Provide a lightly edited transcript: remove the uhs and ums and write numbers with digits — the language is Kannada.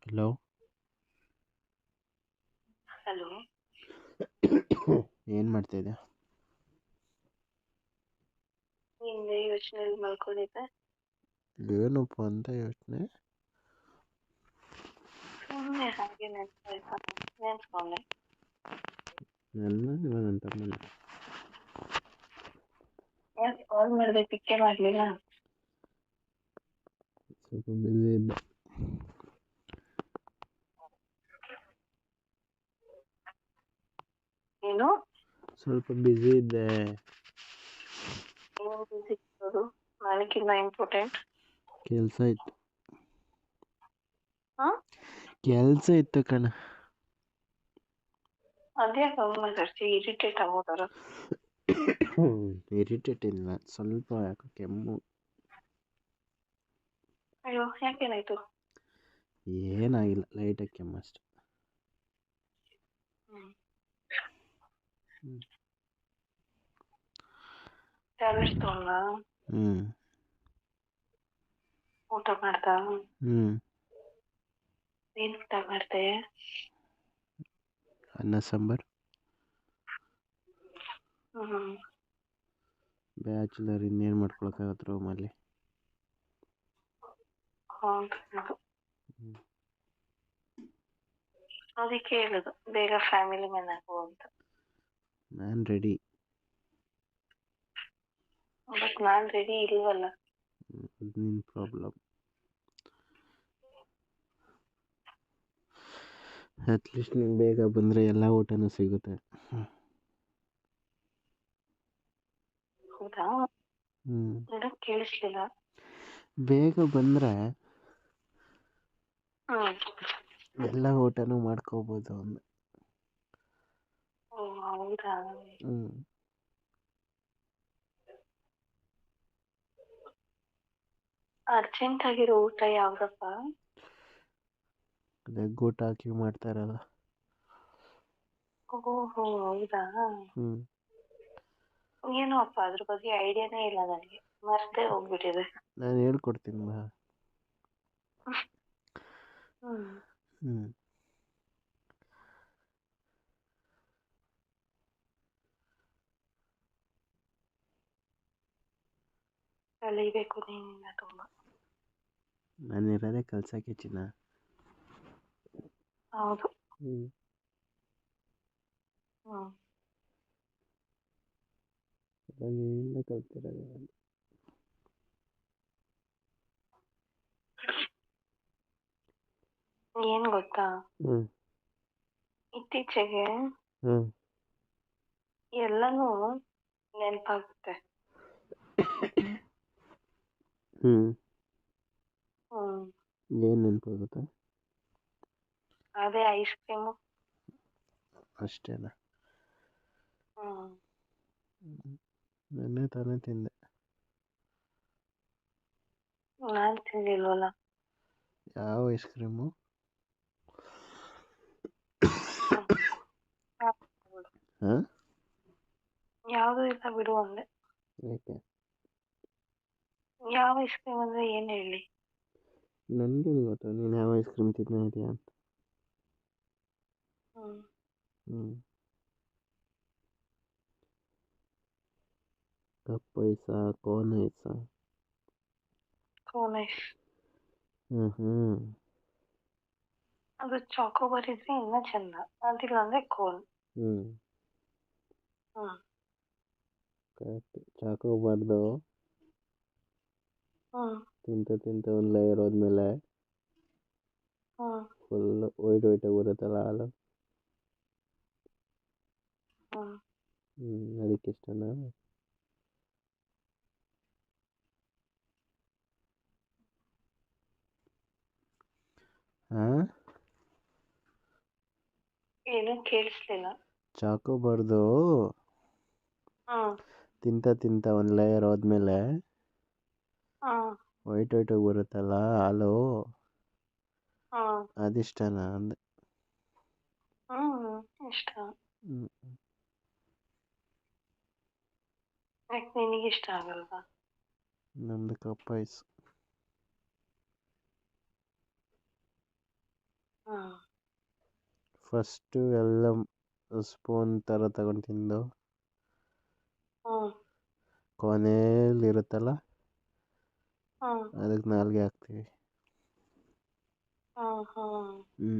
ಹಲೋ. ಹಲೋ. ಏನು ಮಾಡ್ತಾಯಿದ್ದೆ? ಹಿಂದೆ ಯೋಚನೆಯಲ್ಲಿ ಮಲ್ಕೊಂಡಿದ್ದೆ. ಏನಪ್ಪ ಅಂತ ಯೋಚನೆ? ಸುಮ್ಮನೆ ಹಾಗೆ ನೆನ್ಸ್ಕೊಂಡೆ. ನನ್ನ ನನ್ನ ತಮ್ಮನ ಯಾಕೆ ಕಾಲ್ ಮಾಡಿದೆ ಪಿಕ್ಕೇ ಮಾಡಲಿಲ್ಲ? ಸ್ವಲ್ಪ ಬಿಸಿ ಇದ್ದೆ. ಏನು? ಸ್ವಲ್ಪ ಬಿಸಿ ಇದ್ದೆ. ಏನು ಬಿಸಿ ಇರೋದು? ನನಗಿನ್ನ ಇಂಪಾರ್ಟೆಂಟ್. ಕೆಲಸ ಇತ್ತು. ಹಾ? ಕೆಲಸ ಇತ್ತು ಕಣ. ಅದ್ಯಾಕೆ ಹಂಗೆ ಮಾತಾಡ್ತಿ? ಇರಿಟೇಟ್ ಆಗೋದಾರ? ಇರಿಟೇಟ್ ಇಲ್ಲ, ಸ್ವಲ್ಪ ಯಾಕೋ ಕೆಮ್ಮು. ಅಯ್ಯೋ, ಯಾಕೇನಾಯ್ತು? ಏನಾಗಿಲ್ಲ, ಲೈಟಾಗಿ ಕೆಮ್ಮು ಅಷ್ಟೆ. ಟ್ಯಾಬ್ಲೆಟ್ಸ್ ತಗೊಂಡ? ಹ್ಞೂ. ಊಟ ಮಾಡ್ತಾ? ಹ್ಞೂ. ಏನು ಊಟ ಮಾಡ್ದೆ? ಅನ್ನ ಸಾಂಬಾರು. ಬ್ಯಾಚುಲರ್ ಇನ್ನೇನು ಮಾಡ್ಕೊಳಕ್ಕಾಗತ್ತೆ ರೂಮಲ್ಲಿ. ಹೌದು. ಅದಕ್ಕೆ ಹೇಳುದು ಬೇಗ ಫ್ಯಾಮಿಲಿ ಮ್ಯಾನ್ ಆಗು ಅಂತ. ನಾನು ರೆಡಿ. ಬಟ್ ನಾನು ರೆಡಿ ಇಲ್ವಲ್ಲ. ಅದು ನಿನ್ನ ಪ್ರಾಬ್ಲಮ್. ಅಟ್ಲೀಸ್ಟ್ ನೀನು ಬೇಗ ಬಂದರೆ ಎಲ್ಲ ಊಟನೂ ಸಿಗುತ್ತೆ. ಹೌದಾ? ಹ್ಞೂ. ಕೇಳಿಸ್ಲಿಲ್ಲ. ಬೇಗ ಬಂದರೆ ಹ್ಞೂ. ಎಲ್ಲ ಊಟನೂ ಮಾಡ್ಕೋಬೋದು ಅಂದೆ. ಓ, ಹೌದಾ? ಹ್ಞೂ. ಅರ್ಜೆಂಟ್ ಆಗಿರೋ ಊಟ ಯಾವ್ದಪ್ಪ? ಅದೇ ಊಟ ಹಾಕಿ ಮಾಡ್ತಾರಲ್ಲ. ಓಹೋ, ಹೌದಾ? ಹ್ಞೂ. ಏನೋ ಅಪ್ಪ ಅದ್ರ ಬಗ್ಗೆ ಐಡಿಯಾನೇ ಇಲ್ಲ ನನಗೆ, ಮರ್ತೇ ಹೋಗ್ಬಿಟ್ಟಿದೆ. ನಾನು ಹೇಳ್ಕೊಡ್ತೀನಿ ಬಾ. ಹ್ಞೂ. ಕಲಿಬೇಕು ನೀನಿನ್ನ ತುಂಬ. ನಾನಿರೋದೇ ಕಲ್ಸಕ್ಕೆ ಚಿನ್ನ. ಹೌದು. ಹ್ಞೂ. ಅವಾಗಿಂದ ಕಲ್ತಿರೋದು ನಾನು. ಏನ್ ಗೊತ್ತಾ, ಇತ್ತೀಚೆಗೆ ಎಲ್ಲನೂ ನೆನಪಾಗುತ್ತೆ. ಏನು ನೆನಪಾಗುತ್ತೆ? ಅದೇ ಐಸ್ ಕ್ರೀಮು. ಅಷ್ಟೇನಾ? ನೆನ್ನೆ ತಾನೇ ತಿಂದೆ. ನಾನು ತಿಂದಿಲ್ವಲ್ಲ. ಯಾವ ಐಸ್ ಕ್ರೀಮು? ಹಾಂ? ಯಾವುದೂ ಇಲ್ಲ ಬಿಡು ಅಂದೆ. ಯಾಕೆ? ಯಾವ ಐಸ್ ಕ್ರೀಮ್ ಅಂದರೆ ಏನು ಹೇಳಿ? ನನಗೇನು ಗೊತ್ತು ನೀನು ಯಾವ ಐಸ್ ಕ್ರೀಮ್ ತಿಂತಾ ಇದೆಯಾ ಅಂತ. ಕಪ್ ಐಸಾ, ಕೋನ್ ಐಸಾ? Cone ice. ಅದು ಚಾಕೋಬಾರ್ ಇದ್ರೆ ಇನ್ನೂ ಚಂದ, ಅದಿಲ್ಲ ಅಂದರೆ ಕೋನ್. ಕರೆಕ್ಟ್. ಚಾಕೋಬಾರ್ದು ತಿಂತ ಒಂದು ಲೇಯರ್ ಹೋದ್ಮೇಲೆ ಫುಲ್ ವೈಟ್ ಆಗಿ ಬರುತ್ತಲ್ಲ ಹಾಲು. ಅದಕ್ಕೆ ಇಷ್ಟನಾ? ಹಾಂ? ಏನೂ ಕೇಳಿಸ್ಲಿಲ್ಲ. ಚಾಕೋಬಾರ್ದು ತಿಂತ ಒಂದು ಲೇಯರ್ ಹೋದ್ಮೇಲೆ ವೈಟ್ ಆಗಿ ಬರುತ್ತಲ್ಲ ಹಾಲು, ಅದಿಷ್ಟನಾ ಅಂದೆ. ಇಷ್ಟ. ಯಾಕೆ ನಿನಗಿಷ್ಟ ಆಗಲ್ವಾ? ನಮ್ಮದು ಕಪ್ ಐಸ್. ಹ್ಮ್ ಫಸ್ಟು ಎಲ್ಲ ಸ್ಪೂನ್ ಥರ ತಗೊಂಡು ತಿಂದು ಹ್ಮ್ ಕೊನೆಯಲ್ಲಿರುತ್ತಲ್ಲ ಹ್ಮ್ ಅದಕ್ಕೆ ನಾಲ್ಗೆ ಹಾಕ್ತೀವಿ. ಹ್ಮ್ ಹ್ಮ್ ಹ್ಞೂ